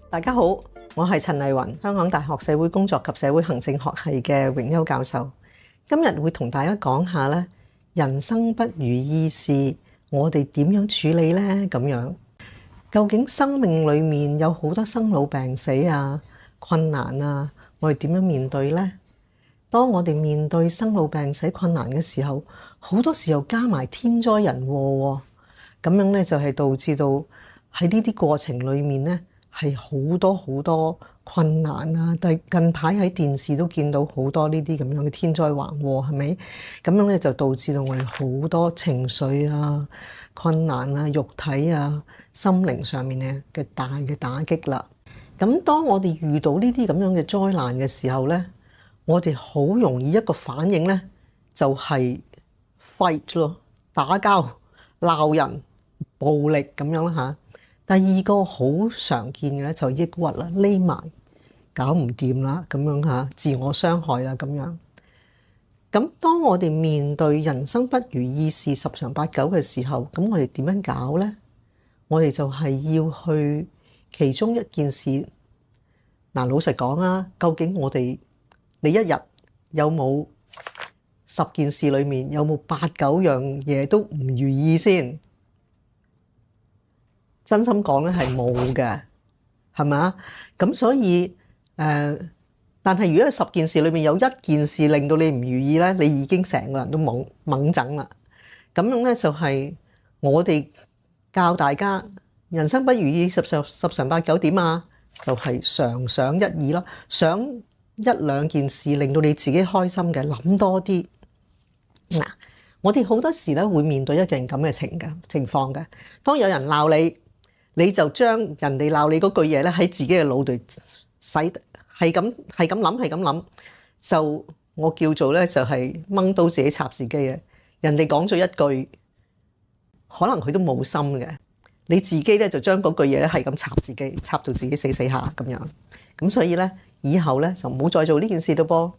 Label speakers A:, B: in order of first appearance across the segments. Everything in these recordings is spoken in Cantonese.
A: 大家好，我係陳麗雲，香港大學社會工作及社會行政學系嘅榮休教授。今日會同大家講下咧，人生不如意事，我哋點樣處理呢？咁樣究竟生命裏面有好多生老病死啊、困難啊，我哋點樣面對呢？當我哋面對生老病死困難嘅時候，好多時候加埋天災人禍，咁樣咧就係導致到喺呢啲過程裏面咧係好多困難啊！但係近排喺電視都見到好多呢啲咁樣嘅天災橫禍，係咪？咁樣咧就導致到我哋好多情緒啊、困難啊、肉體啊、心靈上面嘅大嘅打擊啦。咁當我哋遇到呢啲咁樣嘅災難嘅時候咧，我哋好容易一個反應咧就係 fight 咯，打交、鬧人、暴力咁樣啦嚇。第二個好常見嘅咧就抑鬱啦，匿埋搞唔掂啦咁樣嚇，自我傷害啦咁樣。咁當我哋面對人生不如意事十常八九嘅時候，咁我哋點樣搞咧？我哋就係要去其中一件事。嗱，老實講啊，究竟你一日有冇10件事裏面有冇8、9樣嘢都唔如意先？真心講咧係冇嘅，係咪啊？咁所以但係如果10件事裏面有1件事令到你唔如意咧，你已經成個人都懵整啦。咁樣咧就係我哋教大家人生不如意十常八九點啊，就係常想一二咯，想1、2件事令到你自己開心嘅，諗多啲。嗱，我哋好多時咧會面對一件咁嘅情況嘅。當有人鬧你，你就將人哋鬧你嗰句嘢咧喺自己嘅腦度係咁諗，就我叫做咧就係掹刀自己插自己嘅。人哋講咗一句，可能佢都冇心嘅，你自己咧就將嗰句嘢咧係咁插自己，插到自己死下咁樣。咁所以咧，以後咧就唔好再做呢件事咯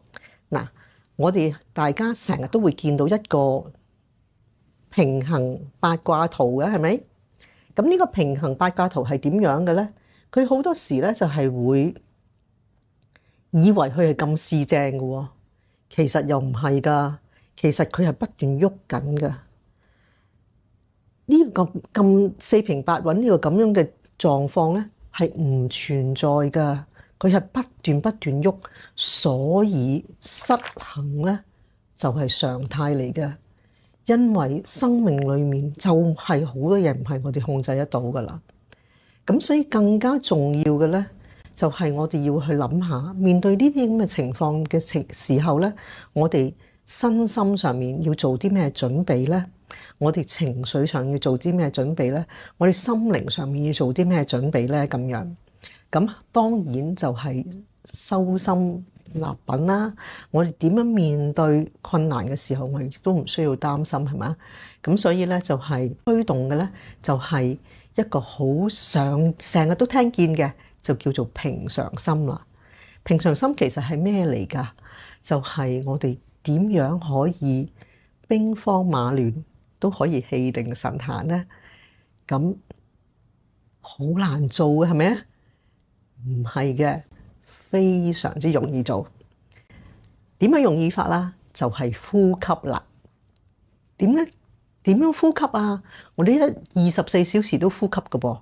A: 噃。嗱，我哋大家成日都會見到一個平衡八卦圖嘅，係咪？咁呢個平衡八卦圖係點樣嘅咧？佢好多時咧就係會以為佢係咁四正嘅喎，其實又唔係噶，其實佢係不斷喐緊嘅。呢個咁四平八穩呢個咁樣嘅狀況咧係唔存在噶，佢係不斷喐，所以失衡咧就係常態嚟嘅。因為生命裏面就係好多嘢唔係我哋控制得到噶啦，咁所以更加重要嘅咧，就係我哋要去諗下，面對呢啲咁嘅情況嘅時候咧，我哋身心上面要做啲咩準備咧？我哋情緒上要做啲咩準備咧？我哋心靈上面要做啲咩準備咧？咁樣，咁當然就係修心立品啦。我哋點樣面對困難嘅時候，我哋都唔需要擔心，係咪？咁所以咧就係推動嘅咧，就係一個好成日都聽見嘅，就叫做平常心啦。平常心其實係咩嚟㗎？就係我哋點樣可以兵荒馬亂都可以氣定神閒咧？咁好難做嘅，係咪啊？唔係嘅。非常之容易做，點樣容易法啦？就係呼吸啦。點樣呼吸啊？我哋24小時都呼吸㗎噃，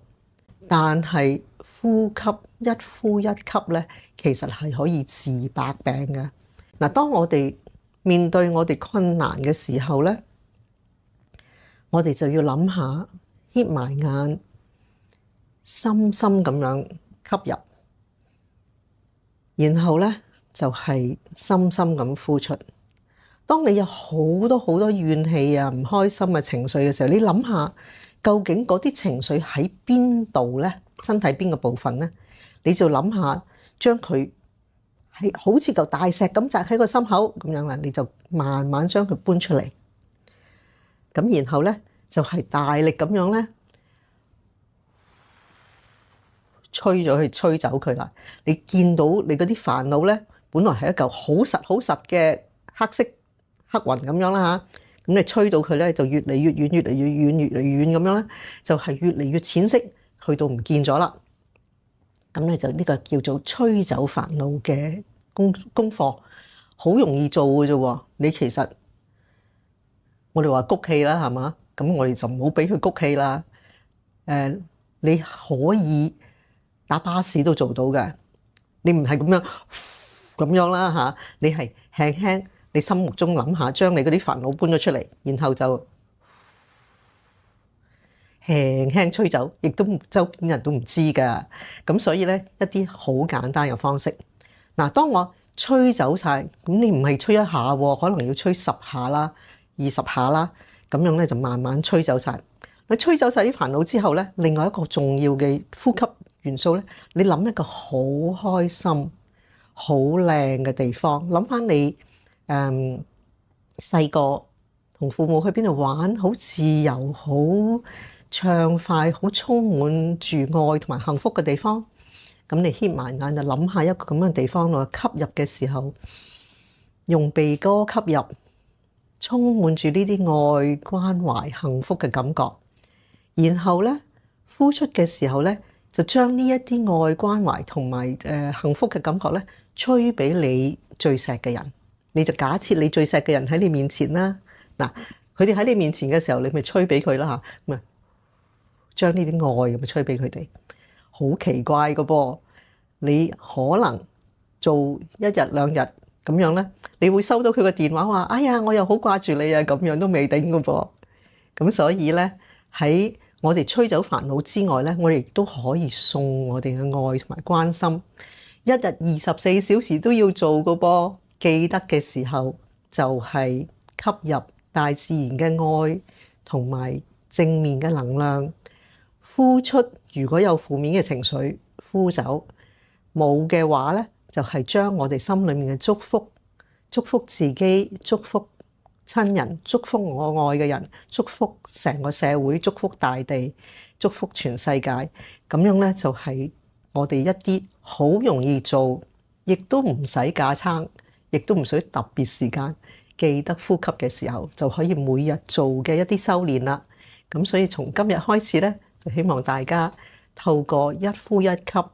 A: 但係呼吸一呼一吸咧，其實係可以治百病嘅。嗱，當我哋面對我哋困難嘅時候咧，我哋就要諗下，瞌埋眼，深深咁樣吸入。然後咧就係深深咁呼出。當你有好多怨氣啊、唔開心嘅情緒嘅時候，你諗下究竟嗰啲情緒喺邊度咧？身體邊個部分咧？你就諗下，將佢係好似嚿大石咁擲喺個心口咁樣啦，你就慢慢將佢搬出嚟。咁然後咧就係大力咁樣咧。吹走佢啦！你見到你嗰啲煩惱咧，本來係一嚿好實嘅黑色黑雲咁樣啦嚇，咁你吹到佢咧就越嚟越遠，越嚟越遠，越嚟越遠咁樣咧，就係越嚟越淺色，去到唔見咗啦。咁咧就呢個叫做吹走煩惱嘅功課，好容易做嘅啫喎。你其實我哋話谷氣啦，係嘛？咁我哋就唔好俾佢谷氣啦。你可以搭巴士都做到嘅。你唔係咁樣啦嚇，你係輕輕，你心目中諗下，將你嗰啲煩惱搬咗出嚟，然後就輕輕吹走，亦都周邊人都唔知㗎。咁所以咧，一啲好簡單嘅方式。嗱，當我吹走晒，咁你唔係吹一下喎，可能要吹10下啦、20下啦，咁樣咧就慢慢吹走晒。你吹走晒啲煩惱之後咧，另外一個重要嘅呼吸元素咧，你諗一個好開心、好靚嘅地方，諗翻你細個同父母去邊度玩，好自由、好暢快、好充滿住愛同埋幸福嘅地方。咁你瞌埋眼就諗下一個咁樣嘅地方咯，吸入嘅時候用鼻哥吸入，充滿住呢啲愛、關懷、幸福嘅感覺。然後咧呼出嘅時候咧，就將呢一啲愛、關懷同埋幸福嘅感覺咧，吹俾你最錫嘅人。你就假設你最錫嘅人喺你面前啦。嗱，佢哋喺你面前嘅時候，你咪吹俾佢啦嚇，咪將呢啲愛咁吹俾佢哋。好奇怪嘅噃，你可能做1日2日咁樣咧，你會收到佢個電話話：哎呀，我又好掛住你啊！咁樣都未頂嘅噃。咁所以咧，喺我哋吹走煩惱之外咧，我哋亦都可以送我哋嘅愛同埋關心。1日24小時都要做嘅噃。記得嘅時候就係吸入大自然嘅愛同埋正面嘅能量。呼出，如果有負面嘅情緒，呼走；冇嘅話咧，就係將我哋心裏面嘅祝福，祝福自己，祝福親人，祝福我愛嘅人，祝福成個社會，祝福大地，祝福全世界。咁樣咧就係我哋一啲好容易做，亦都唔使架撐，亦都唔使特別時間，記得呼吸嘅時候就可以每日做嘅一啲修煉啦。咁所以從今日開始咧，就希望大家透過一呼一吸，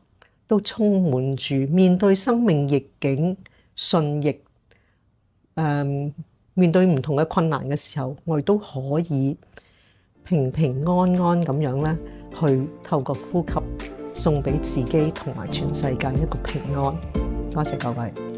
A: 都充滿住面對生命逆境順逆，面對唔同嘅困難嘅時候，我哋都可以平平安安咁樣咧，去透過呼吸送俾自己同埋全世界一個平安。多謝各位。